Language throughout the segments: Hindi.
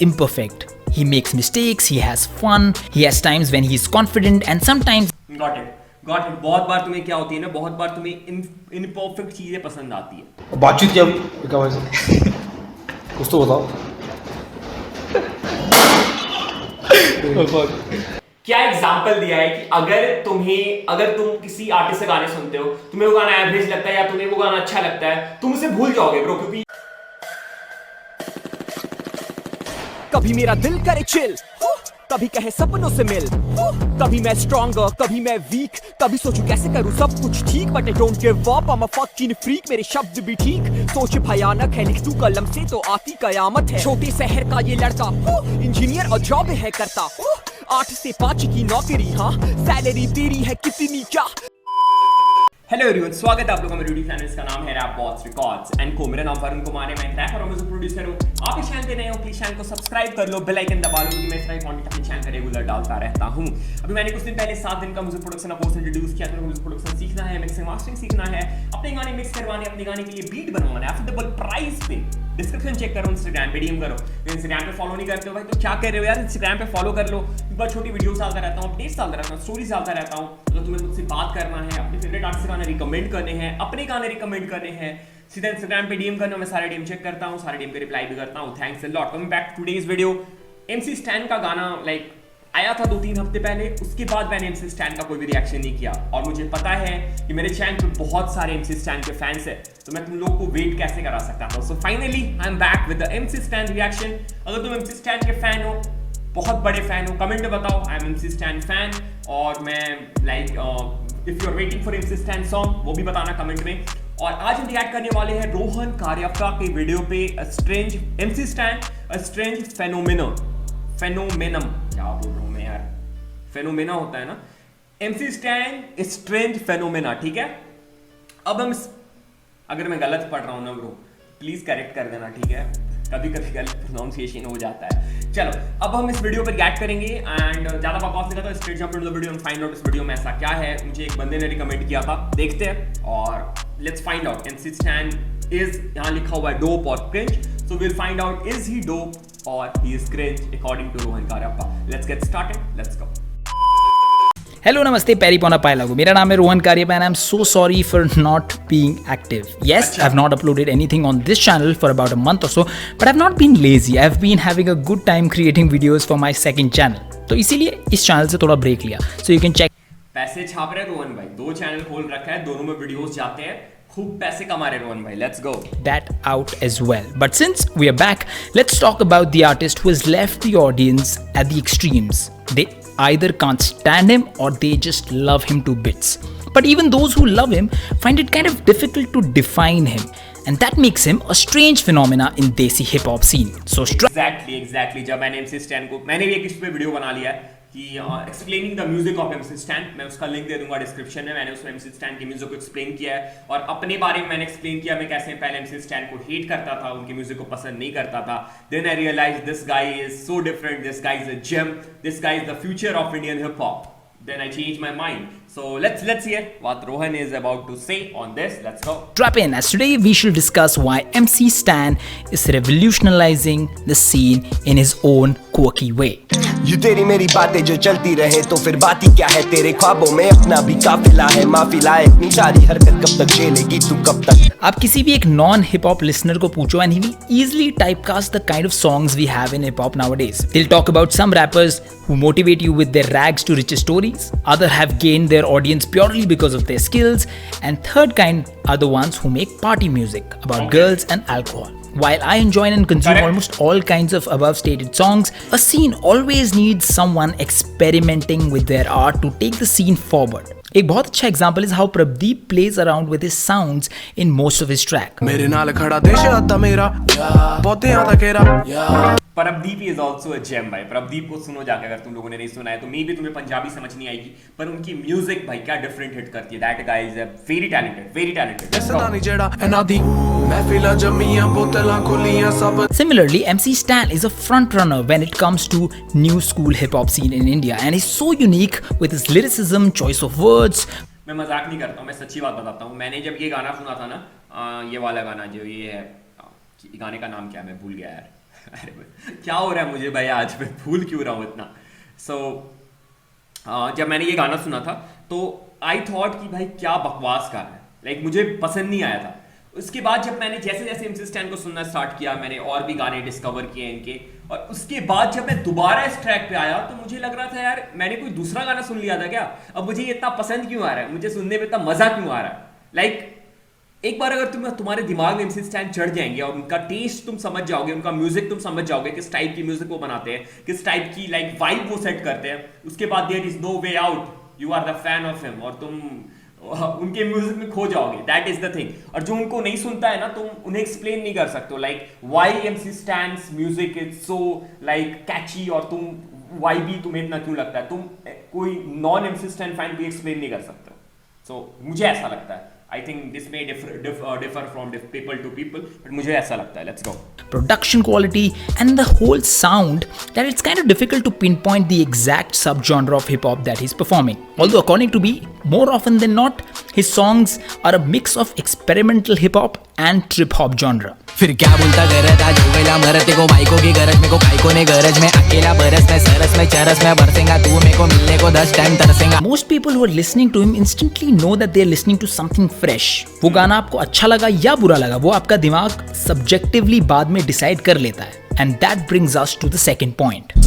imperfect. He makes mistakes, he has fun, he has times when he is confident and sometimes Got it. बहुत बार तुम्हें क्या होती है ना, बहुत बार तुम्हें इनपरफेक्ट चीजें पसंद आती है। बातचीत क्या वैसे कुछ तो बताओ। क्या एग्जाम्पल दिया है कि अगर तुम किसी आर्टिस्ट से गाने सुनते हो, तुम्हें वो गाना एवरेज लगता है या तुम्हें वो गाना अच्छा लगता है, तुम उसे भूल जाओगे ब्रो, क्योंकि कभी मेरा दिल करे चिल, कभी कहे सपनों से मिल, कभी मैं स्ट्रॉन्गर, कभी मैं वीक, कभी सोचूं कैसे करूं सब कुछ ठीक, but I don't give up, I am a fucking freak, मेरे शब्द भी ठीक, सोच भयानक है, लिख दूं कलम से तो आती कयामत है, छोटे शहर का ये लड़का इंजीनियर और जॉब है करता, 8 से 5 की नौकरी, हाँ सैलरी तेरी है कितनी क्या। हेलो एवरीवन, स्वागत है आप लोगों का मेरे यूट्यूब चैनल, इसका नाम है रैप बॉक्स रिकॉर्ड्स एंड को। मेरा नाम वरुण कुमार है, मैं एक रैपर और म्यूजिक प्रोड्यूसर हूं। आप इस चैनल पे नए हो, प्लीज चैनल को सब्सक्राइब कर लो, बेल आइकन दबा लो, क्योंकि मैं इस तरह के कंटेंट अपने चैनल पे रेगुलर डालता रहता हूं। अभी मैंने कुछ दिन पहले 7 दिन का म्यूजिक प्रोडक्शन कोर्स इंट्रोड्यूस किया था। म्यूजिक प्रोडक्शन सीखना है, मिक्सिंग मास्टरिंग सीखना है, अपने गाने मिक्स करवाने, अपने गाने के लिए बीट बनवाना है अफोर्डेबल प्राइस पे। डिस्क्रिप्शन चेक करो, इंस्टाग्राम पे डीएम करो। इंस्टाग्राम पे फॉलो नहीं करते हो भाई तो क्या कर रहे हो यार, इंस्टाग्राम पे फॉलो कर लो। बहुत छोटी वीडियोस डालता रहता हूं, अपडेट्स डालता रहता हूं, स्टोरीज डालता रहता हूं। अगर तुम्हें मुझसे बात करना है, अपने फेवरेट आर्टिस्ट के गाने रिकमेंड करने हैं, अपने गाने रिकमेंड करने हैं, सीधा इंस्टाग्राम पे डीएम करना। मैं सारे डीएम चेक करता हूं, सारे डीएम पे रिप्लाई भी करता हूं। Thanks a lot. Coming back to today's video, MC Stan का गाना आया था 2-3 हफ्ते पहले, उसके बाद मैंने एमसी स्टैन का कोई भी रिएक्शन नहीं किया। और मुझे पता है कि मेरे चैनल पे बहुत सारे एमसी स्टैन के फैंस हैं, तो मैं तुम लोग को वेट कैसे करा सकता था। So finally I am back with the MC stand reaction. अगर तुम एमसी स्टैन के फैन हो, बहुत बड़े फैन हो, कमेंट में बताओ I am MC Stan fan. और मैं if you are waiting for MC Stan song, वो भी बताना कमेंट में। और आज हम रिएक्ट करने वाले हैं रोहन कार्यप्पा के वीडियो पे, strange MC Stan a strange phenomenon, क्या बोल रहा हूं मैं यार, फेनोमेना होता है ना, एमसी स्टैन स्ट्रेंज फेनोमेना, ठीक है। अब हम अगर मैं गलत पढ़ रहा हूं ना ब्रो, प्लीज करेक्ट कर देना, ठीक है, कभी कभी गलत प्रोनाउंसिएशन हो जाता है। चलो अब हम इस वीडियो पर रिएक्ट करेंगे एंड ज्यादा बकवास नहीं करता, straight jump into the video and find out इस वीडियो में ऐसा क्या है। मुझे एक बंदे ने रिकमेंड किया था, देखते हैं और let's find out. MC stand is, यहाँ लिखा हुआ है डोप और cringe, so will find out is he dope or he is cringe according to Rohan Karyappa. Let's get started. Let's go. Hello, namaste, Peripona Pailagu. मेरा नाम है Rohan कार्यप्पा and I'm so sorry for not being active. Yes, I've not uploaded anything on this channel for about a month or so, but I've not been lazy. I've been having a good time creating videos for my second channel. तो इसीलिए इस चैनल से थोड़ा ब्रेक लिया. So you can check. पैसे छाप रहे रोहन भाई, 2 चैनल खोल रखा है, दोनों में वीडियोस जाते हैं, खूब पैसे कमा रहे रोहन भाई। Let's go. That out as well. But since we are back, let's talk about the artist who has left the audience at the extremes. They either can't stand him or they just love him to bits. But even those who love him find it kind of difficult to define him. And that makes him a strange phenomena in Desi hip hop scene. So Exactly. जब मैंने एमसी स्टैन को, मैंने भी एक इस पे वीडियो बना लिया है कि explaining the music of MC stand, मैं उसका लिंक दे दूंगा डिस्क्रिप्शन में। मैंने उसमें एमसी स्टैन की म्यूजिक को एक्सप्लेन किया है और अपने बारे में मैंने एक्सप्लेन किया मैं कैसे पहले एमसी स्टैन को हेट करता था, उनकी म्यूजिक को पसंद नहीं करता था। Then I realize this guy is so different, this guy is a gem, this guy is the future of Indian hip hop. Then I changed my mind. So let's hear what Rohan is about to say on this. Let's go. Strap in, as today we shall discuss why MC Stan is revolutionizing the scene in his own quirky way. ये तेरी मेरी बातें जो चलती रहे तो फिर बात ही क्या है, तेरे ख्वाबों में अपना भी काफिला है, माफी लाए अपनी सारी हरकत कब तक झेलेगी तू कब तक। आप किसी भी एक नॉन हिप हॉप लिसनर को पूछो and he will easily typecast the kind of songs we have in hip hop nowadays. They'll talk about some rappers who motivate you with their rags to riches stories, other have gained their audience purely because of their skills, and third kind are the ones who make party music about girls and alcohol. While I enjoy and consume almost all kinds of above stated songs, a scene always needs someone experimenting with their art to take the scene forward. एक बहुत अच्छा example is how Pradeep plays around with his sounds in most of his track. मेरे नाल खड़ा देश आता मेरा, बहुते आता केरा। Pradeep is also a gem भाई। प्रदीप को सुनो जाके, अगर तुम लोगों ने नहीं सुना है तो मे भी तुम्हें पंजाबी समझ नहीं आएगी, पर उनकी म्यूजिक भाई क्या डिफरेंट हिट करती है। That guy is very talented. Similarly, MC Stan is a front runner when it comes to new school hip hop scene in India and is so unique with his lyricism, choice of words. मैं मजाक नहीं करता हूँ, मैं सच्ची बात बताता हूँ। मैंने जब ये गाना सुना था ना, ये वाला गाना जो ये है, गाने का नाम क्या है मैं भूल गया यार। अरे क्या हो रहा है मुझे भाई, आज मैं भूल क्यों रहा हूँ इतना। सो जब मैंने ये गाना सुना था तो आई थॉट कि भाई क्या बकवास गाना है, लाइक मुझे पसंद नहीं आया था। उसके बाद जब मैंने जैसे जैसे एमसी स्टैन को सुनना स्टार्ट किया, मैंने और भी गाने डिस्कवर किए इनके, और उसके बाद जब मैं दोबारा इस ट्रैक पे आया तो मुझे लग रहा था यार मैंने कोई दूसरा गाना सुन लिया था क्या, अब मुझे ये इतना पसंद क्यों आ रहा है, मुझे सुनने में इतना मजा क्यों आ रहा है। लाइक एक बार अगर तुम्हारे दिमाग में एमसी स्टैन चढ़ जाएंगे और उनका टेस्ट तुम समझ जाओगे, उनका म्यूजिक तुम समझ जाओगे, किस टाइप की म्यूजिक वो बनाते हैं, किस टाइप की लाइक वाइब वो सेट करते हैं, उसके बाद there is no way out, you are the fan of him, और तुम उनके म्यूजिक में खो जाओगे। That is the thing. और जो उनको नहीं सुनता है ना, तुम उन्हें एक्सप्लेन नहीं कर सकते, like why MC Stan's music is so like catchy, और तुम वाई भी तुम्हें इतना क्यों लगता है, तुम कोई नॉन एमसी स्टैन फैन भी एक्सप्लेन नहीं कर सकते। सो मुझे ऐसा लगता है। I think this may differ from people to people, but मुझे ऐसा लगता है। Let's go. Production quality and the whole sound that it's kind of difficult to pinpoint the exact subgenre of hip hop that he's performing. Although according to me, more often than not, his songs are a mix of experimental hip hop and trip hop genre. फिर क्या बोलता गरज आज हो गया मरते को माइको की गरज में को काइको ने गरज में अकेला बरस में सरस में चरस में बरसेगा तू मेरे को मिलने को 10 time तरसेगा। Most people who are listening to him instantly know that they are listening to something fresh. वो गाना आपको अच्छा लगा या बुरा लगा, वो आपका दिमाग subjectively बाद में डिसाइड कर लेता है। And that brings us to the second point.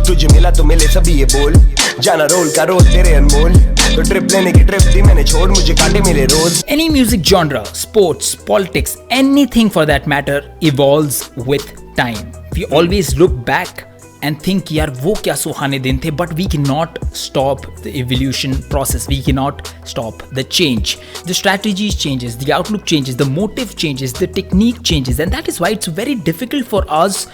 तुझे मिला तो मिले सभी ये बोल, जाना रोल का रोल तेरे अनमोल, तो ट्रिप लेने की ट्रिप दी मैंने छोड़, मुझे काटे मिले रोज। Any music genre, sports, politics, anything for that matter evolves with time. We always look back and think यार वो क्या सुहाने दिन थे, but we cannot stop the evolution process. We cannot stop the change. The strategies changes, the outlook changes, the motive changes, the technique changes, and that is why it's very difficult for us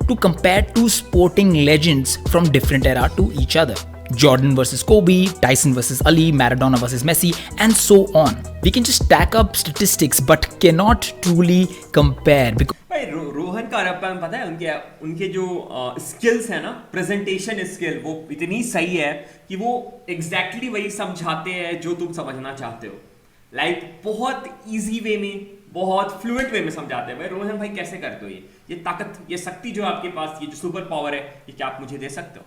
to compare two sporting legends from different era to each other. Jordan versus Kobe, Tyson versus Ali, Maradona versus Messi, and so on. We can just stack up statistics but cannot truly compare because भाई रोहन का रप्पा में पता है उनके जो स्किल्स है ना, प्रेजेंटेशन स्किल, वो इतनी सही है कि वो एग्जैक्टली वही समझाते हैं जो तुम समझना चाहते हो। लाइक बहुत इजी वे में, बहुत फ्लुएंट वे में समझाते हैं। भाई रोहन भाई कैसे करते हो ये ताकत, ये शक्ति जो आपके पास, ये जो सुपर पावर है, ये क्या आप मुझे दे सकते हो?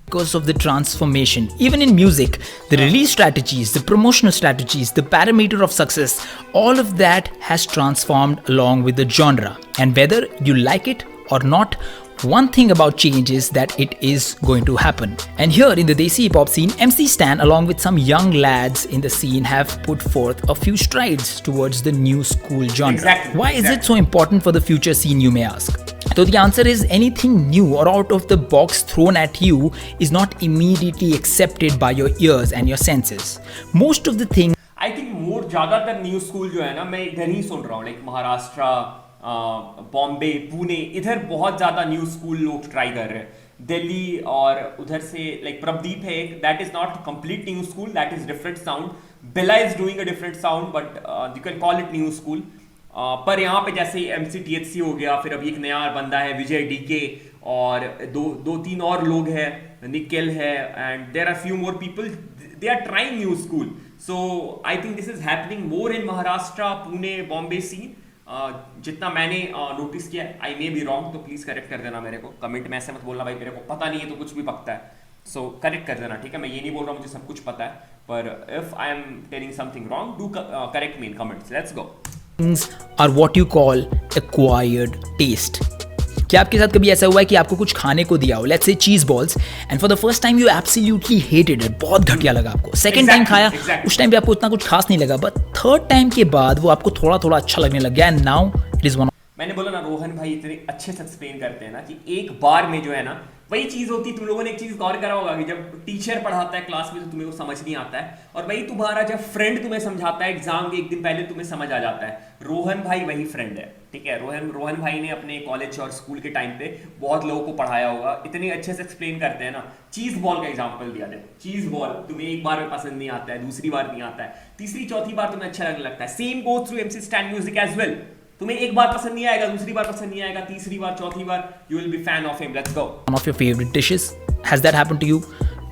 because of the transformation. Even in music, the release strategies, the promotional strategies, the parameter of success, all of that has transformed along with the genre. And whether you like it or not, one thing about change is that it is going to happen. And here in the Desi hip hop scene, MC Stan along with some young lads in the scene have put forth a few strides towards the new school genre. Exactly. Why is it so important for the future scene, you may ask? So the answer is anything new or out of the box thrown at you is not immediately accepted by your ears and your senses. Most of the things I think more ज़्यादातर न्यू स्कूल जो है ना, मैं इधर ही सुन रहा हूँ, लाइक महाराष्ट्र, बॉम्बे, पुणे, इधर बहुत ज़्यादा न्यू स्कूल लोग ट्राई कर रहे हैं। दिल्ली और उधर से लाइक प्रदीप है एक, that is not complete new school, that is different sound. Bella is doing a different sound, but you can call it new school. पर यहाँ पे जैसे MCTHC हो गया, फिर अभी एक नया बंदा है विजय DK, और दो तीन और लोग हैं, निखिल है, and there are few more people, they are trying new school. So I think this is happening more in Maharashtra, Pune, Bombay scene, जितना मैंने नोटिस किया। आई मे बी रॉन्ग, तो प्लीज करेक्ट कर देना मेरे को कमेंट में, ऐसे मत बोलना भाई मेरे को पता नहीं है तो कुछ भी पकता है। सो करेक्ट कर देना, ठीक है? मैं ये नहीं बोल रहा हूँ मुझे सब कुछ पता है, पर if I am telling something wrong, do correct me in comments. Let's go. are what you call acquired taste. क्या आपके साथ कभी ऐसा हुआ है कि आपको कुछ खाने को दिया हो, लेट्स से चीज balls, and for the first time you absolutely hated it, बहुत घटिया लगा आपको, सेकंड टाइम खाया, उस टाइम पे आपको उतना कुछ खास नहीं लगा, बट थर्ड टाइम के बाद वो आपको थोड़ा थोड़ा अच्छा लगने लग गया, and now it is one. मैंने बोला ना, रोहन भाई इतने अच्छे से एक्सप्लेन करते हैं ना कि एक बार में जो है ना, वही चीज होती है। तुम लोगों ने एक चीज गौर करा होगा कि जब टीचर पढ़ाता है क्लास में तो तुम्हें वो समझ नहीं आता है, और वही तुम्हारा जब फ्रेंड तुम्हें समझाता है एग्जाम के एक दिन पहले, तुम्हें समझ आ जाता है। रोहन भाई वही फ्रेंड है, ठीक है? रोहन भाई ने अपने कॉलेज और स्कूल के टाइम पे बहुत लोगों को पढ़ाया होगा, इतने अच्छे से एक्सप्लेन करते हैं ना। चीज बॉल का एग्जाम्पल दिया, देखो चीज बॉल तुम्हें एक बार में पसंद नहीं आता है, दूसरी बार नहीं आता है, तीसरी चौथी बार तुम्हें अच्छा लगने लगता है। Same go through MC Stan music as well. तुम्हें एक बार पसंद नहीं आएगा, दूसरी बार पसंद नहीं आएगा, तीसरी बार, चौथी बार, you will be fan of him. Let's go. One of your favorite dishes, has that happened to you?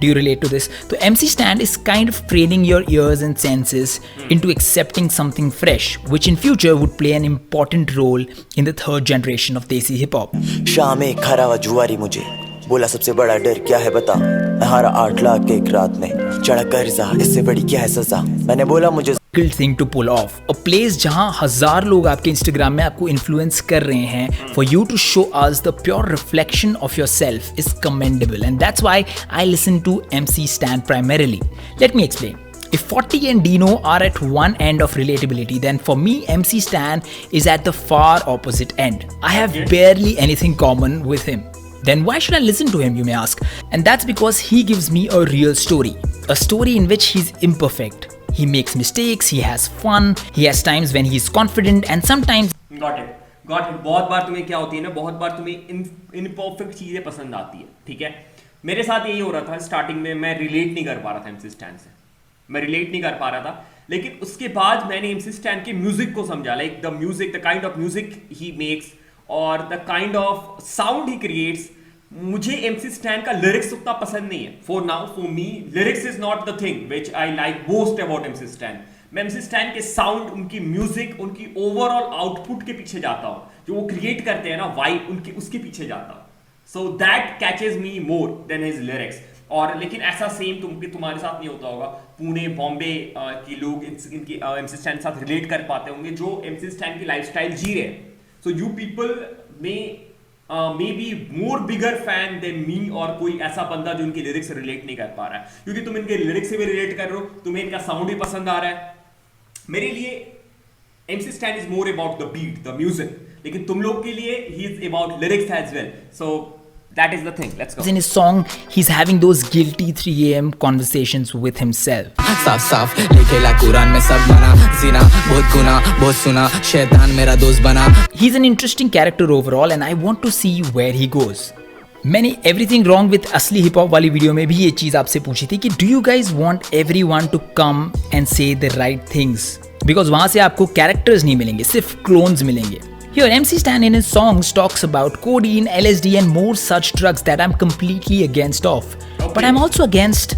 Do you relate to this? So MC Stan is kind of training your ears and senses into accepting something fresh, which in future would play an important role in the third generation of Desi hip hop. शाम में खरा हुआ जुआरी मुझे बोला सबसे बड़ा डर क्या है बता, मैं हारा 8 लाख एक रात में, चढ़ा कर्जा इससे बड़ी क्या है सजा, मैंने बोला मुझे thing to pull off a place जहां हजार लोग आपके इंस्टाग्राम में आपको इन्फ्लुएंस कर रहे हैं for you to show us the pure reflection of your self is commendable and that's why I listen to MC Stan primarily. Let me explain. If 40 and Dino are at one end of relatability, then for me MC Stan is at the far opposite end. I have barely anything common with him. Then why should I listen to him, you may ask? And that's because he gives me a real story. A story in which he's imperfect. He makes mistakes, he has fun, he has times when he's confident and sometimes... Got it. बहुत बार तुम्हें क्या होती है ना, बहुत बार तुम्हें इनपरफेक्ट चीज़ें पसंद आती है, ठीक है? मेरे साथ यही हो रहा था स्टार्टिंग में, मैं रिलेट नहीं कर पा रहा था MC Stan से, मैं रिलेट नहीं कर पा रहा था, लेकिन उसके बाद मैंने MC Stan के म्यूजिक को समझा, like the music, the kind of music ही मेक्स और द काइंड ऑफ साउंड ही क्रिएट्स. मुझे MC Stan का लिरिक्स उतना पसंद नहीं है. For now, for me lyrics is not the thing which I like most about MC Stan. मैं MC Stan के साउंड, उनकी म्यूजिक, उनकी ओवरऑल आउटपुट के पीछे जाता हूँ, जो वो क्रिएट करते हैं ना वाइब, उनके उसके पीछे जाता हूँ. So that catches me more than his lyrics. और लेकिन ऐसा सेम तुम्हारे साथ नहीं होता होगा. पुणे बॉम्बे के लोग इनकी MC Stan के साथ रिलेट कर पाते होंगे जो MC Stan की लाइफस्टाइल जी रहे हैं. So you people may be more bigger fan than me, और कोई ऐसा बंदा जो इनके लिरिक्स से रिलेट नहीं कर पा रहा है, क्योंकि तुम इनके लिरिक्स से भी रिलेट कर रहे हो, तुम्हें इनका साउंड भी पसंद आ रहा है. मेरे लिए MC Stan is more about the beat, the music, लेकिन तुम लोग के लिए he is about lyrics as well. So that is the thing. Let's go. In his song, he's having those guilty 3 AM conversations with himself. साफ साफ लिखेला कुरान में सब बना, जीना बहुत गुना बहुत सुना, शैतान मेरा दोस्त बना. He's an interesting character overall and I want to see where he goes. मैंने Everything Wrong with असली हिप हॉप वाली वीडियो में भी ये चीज़ आपसे पूछी थी कि do you guys want everyone to come and say the right things? Because वहाँ से आपको characters नहीं मिलेंगे, सिर्फ clones मिलेंगे. Here, MC Stan in his songs talks about codeine, LSD and more such drugs that I'm completely against of. Okay. But I'm also against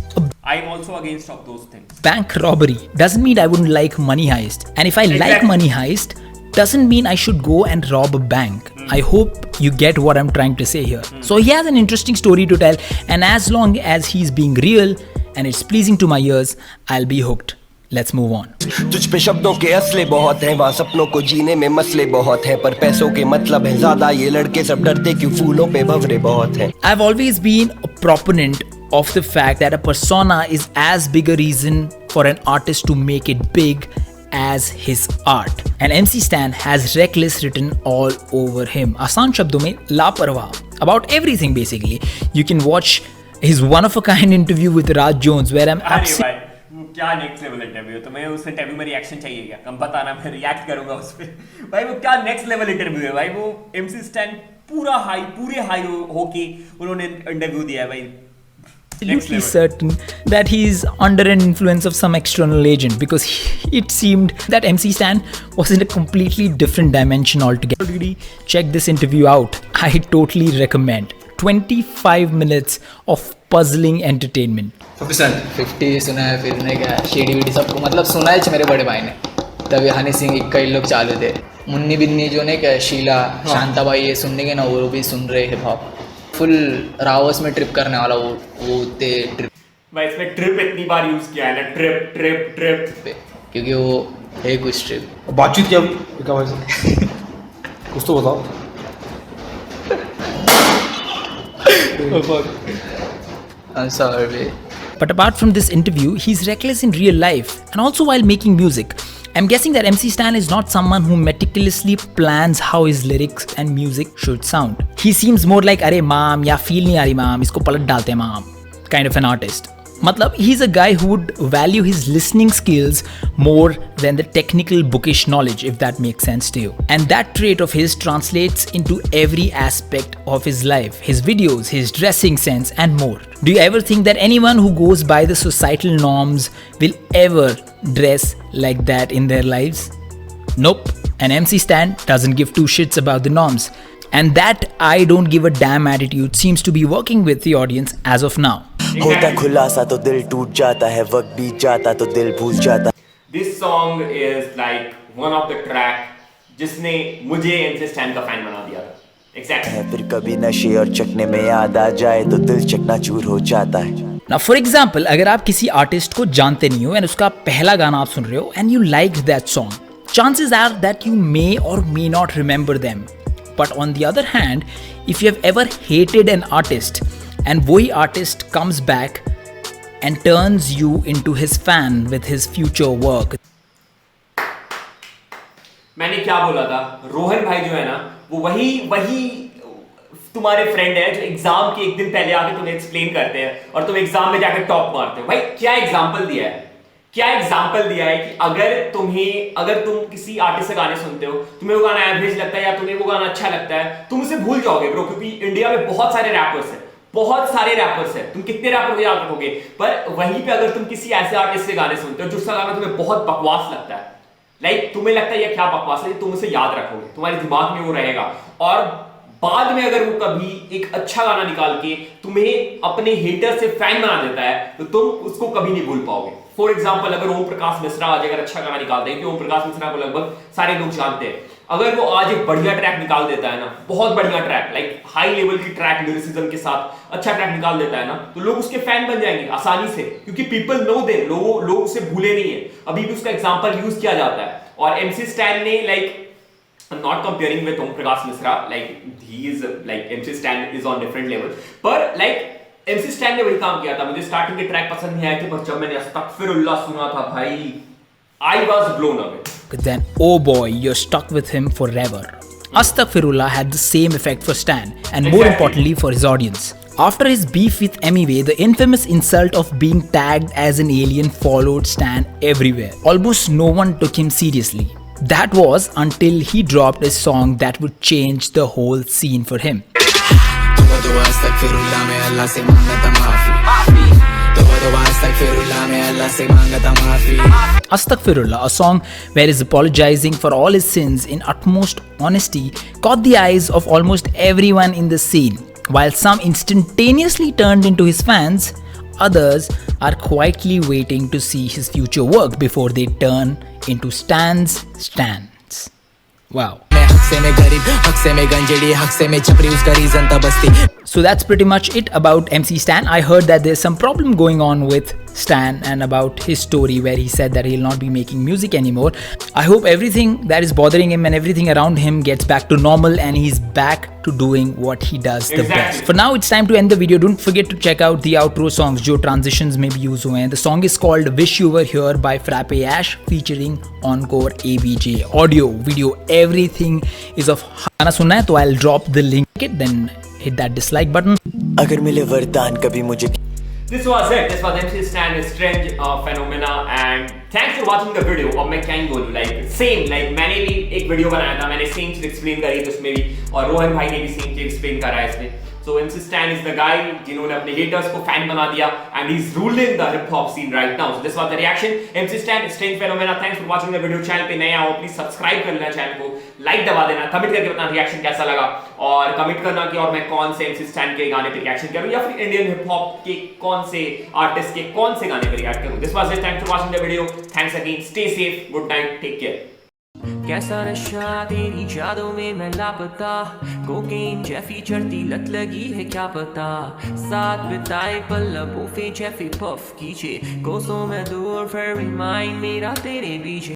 I'm also against of those things. bank robbery. Doesn't mean I wouldn't like money heist. And if I like money heist, doesn't mean I should go and rob a bank. I hope you get what I'm trying to say here. So he has an interesting story to tell, and as long as he's being real and it's pleasing to my ears, I'll be hooked. Let's move on. तुझ पे शब्दों के असले बहुत हैं, वहाँ सपनों को जीने में मसले बहुत हैं, पर पैसों के मतलब है ज्यादा, ये लड़के सब डरते क्यों फूलों पे भंवरे बहुत हैं. I've always been a proponent of the fact that a persona is as big a reason for an artist to make it big as his art. And MC Stan has reckless written all over him. आसान शब्दों में लापरवाह about everything basically. You can watch his one of a kind interview with Raj Jones where I'm absolutely क्या नेक्स्ट लेवल इंटरव्यू, तो मैं उस इंटरव्यू में रिएक्शन चाहिए क्या? कम बताना, मैं रिएक्ट करूंगा उस पे. भाई वो क्या नेक्स्ट लेवल इंटरव्यू है भाई. वो MC Stan पूरे हाई होके उन्होंने इंटरव्यू दिया है भाई. absolutely certain that he's under an influence of some external agent because it seemed that MC Stan was in a completely different dimension altogether. Already check this interview out. I totally recommend. 25 minutes of puzzling entertainment. 50 सुना है, फिर ने क्या शेडी वीडी सबको मतलब सुना है मेरे बड़े भाई ने. तभी हनी सिंह इक्का इन लोग चालू थे, मुन्नी बिन्नी जो ने क्या शीला शांता भाई ये सुनने के ना, वो भी सुन रहे हिप हॉप. फुल रावस में ट्रिप करने वाला वो ते ट्रिप. भाई इसमें ट्रिप इतनी बार यूज किया है ना, ट्रिप ट्रिप ट्रिप, क्योंकि वो है कुछ ट्रिप. बातचीत क्या भाई से कुछ तो बताओ. I'm sorry. But apart from this interview, he's reckless in real life and also while making music. I'm guessing that MC Stan is not someone who meticulously plans how his lyrics and music should sound. He seems more like अरे माम या feel नहीं आ रही माम, इसको पलट डालते हैं माम kind of an artist. मतलब he's a guy who would value his listening skills more than the technical bookish knowledge, if that makes sense to you. And that trait of his translates into every aspect of his life, his videos, his dressing sense and more. Do you ever think that anyone who goes by the societal norms will ever dress like that in their lives? Nope. And MC Stan doesn't give two shits about the norms. And that I don't give a damn attitude seems to be working with the audience as of now. होता खुलासा तो दिल टूट जाता है, वक्त बीत जाता तो दिल भूल जाता this song is like one of the track जिसने मुझे MC स्टैन का फैन बना दिया था। एग्जैक्टली है। फिर कभी नशे और चखने में याद आ जाए तो दिल चकनाचूर हो जाता है। Now, for example, अगर आप किसी आर्टिस्ट को जानते नहीं हो एंड उसका पहला गाना आप सुन रहे हो and you like that song, chances are that you may or may not remember them. But on the other hand, if you have ever hated an artist and वही artist comes back and turns you into his fan with his future work. मैंने क्या बोला था, रोहन भाई जो है ना वो वही तुम्हारे फ्रेंड है जो एग्जाम के एक दिन पहले आके तुम्हें एक्सप्लेन करते हैं और तुम एग्जाम में जाकर टॉप मारते हो। भाई क्या एग्जाम्पल दिया है, क्या एग्जाम्पल दिया है कि अगर तुम किसी आर्टिस्ट से गाने सुनते हो, तुम्हें वो गाना एवरेज लगता है या तुम्हें वो गाना अच्छा लगता है, तुम उसे भूल जाओगे ब्रो, क्योंकि इंडिया में बहुत सारे रैपर्स हैं, तुम कितने रैपर को याद रखोगे। पर वहीं पे अगर तुम किसी ऐसे आर्टिस्ट से गाने सुनते हो जिसका गाना तुम्हें बहुत बकवास लगता है, लाइक तुम्हें लगता है ये क्या बकवास है, तुम उसे याद रखोगे, तुम्हारे दिमाग में वो रहेगा, और बाद में अगर वो कभी एक अच्छा गाना निकाल के तुम्हें अपने हेटर से फैन बना देता है तो तुम उसको कभी नहीं भूल पाओगे। फॉर एग्जाम्पल, अगर ओम प्रकाश मिश्रा आज अगर अच्छा गाना निकाल दे, क्योंकि ओम प्रकाश मिश्रा को लगभग सारे लोग जानते हैं, अगर वो आज एक बढ़िया ट्रैक निकाल देता है ना, बहुत बढ़िया ट्रैक, लाइक हाई लेवल की ट्रैक लिरिसिज्म के साथ अच्छा ट्रैक निकाल देता है ना, तो लोग उसके फैन बन जाएंगे आसानी से, क्योंकि पीपल नो देम, लोग उसे भूले नहीं है, अभी भी उसका एग्जाम्पल यूज किया जाता है। और MC स्टैन ने, like I'm not comparing with Om Prakash Misra, like he is like MC Stan is on different level, पर like MC Stan ने वही काम किया था। मुझे स्टार्टिंग के ट्रैक पसंद नहीं आए थे, पर जब मैंने अस्तगफिरुल्लाह सुना था भाई, I was blown away. Then, oh boy, you're stuck with him forever. Astaghfirullah had the same effect for Stan, and more importantly for his audience. After his beef with Emiway, the infamous insult of being tagged as an alien followed Stan everywhere. Almost no one took him seriously. That was until he dropped a song that would change the whole scene for him. Astaghfirullah, a song where he's apologizing for all his sins in utmost honesty, caught the eyes of almost everyone in the scene. While some instantaneously turned into his fans, others are quietly waiting to see his future work before they turn into stans. Wow. So that's pretty much it about MC Stan. I heard that there's some problem going on with Stan and about his story where he said that he'll not be making music anymore. I hope everything that is bothering him and everything around him gets back to normal and he's back to doing what he does the best. For now, it's time to end the video. Don't forget to check out the outro songs जो transitions में भी use हुए हैं. The song is called Wish You Were Here by Frappe Ash featuring Encore ABJ. Audio, video, everything is of गाना सुनना है तो I'll drop the link, then hit that dislike button. अगर मिले वरदान कभी मुझे This was it. This was MC Stan is Strange Phenomena, and thanks for watching the video. अब मैं क्या ही बोलूँ, like same, like मैंने भी एक वीडियो बनाया था, मैंने सेम चीज एक्सप्लेन करी थी उसमें भी, और रोहन भाई ने भी सेम चीज एक्सप्लेन करा है इसमें। So MC Stan is the guy जिन्होंने अपने haters को fan बना दिया, and he's ruling the hip hop scene right now. So this was the reaction. MC Stan is Strange Phenomena. Thanks for watching the video. Channel पे नए आओ, प्लीज सब्सक्राइब कर लेना चैनल को, लाइक दबा देना, कमेंट करके बताना रिएक्शन कैसा लगा, और कमेंट करना कि और मैं कौन से MC Stan के गाने पे रिएक्शन करूं या फिर इंडियन हिप हॉप के कौन से आर्टिस्ट के कौन से गाने पे रिएक्ट करूं। This was it. Thanks for watching the video. Thanks again. Stay safe. Good night. Take care. कैसा नशा तेरी यादों में मैं लापता, कोकेन जैफी चढ़ती लत लगी है क्या पता, साथ बिताए पल लबों पे जैफी पफ कीजिए, कोसों में दूर फिर भी माइंड मेरा तेरे पीछे।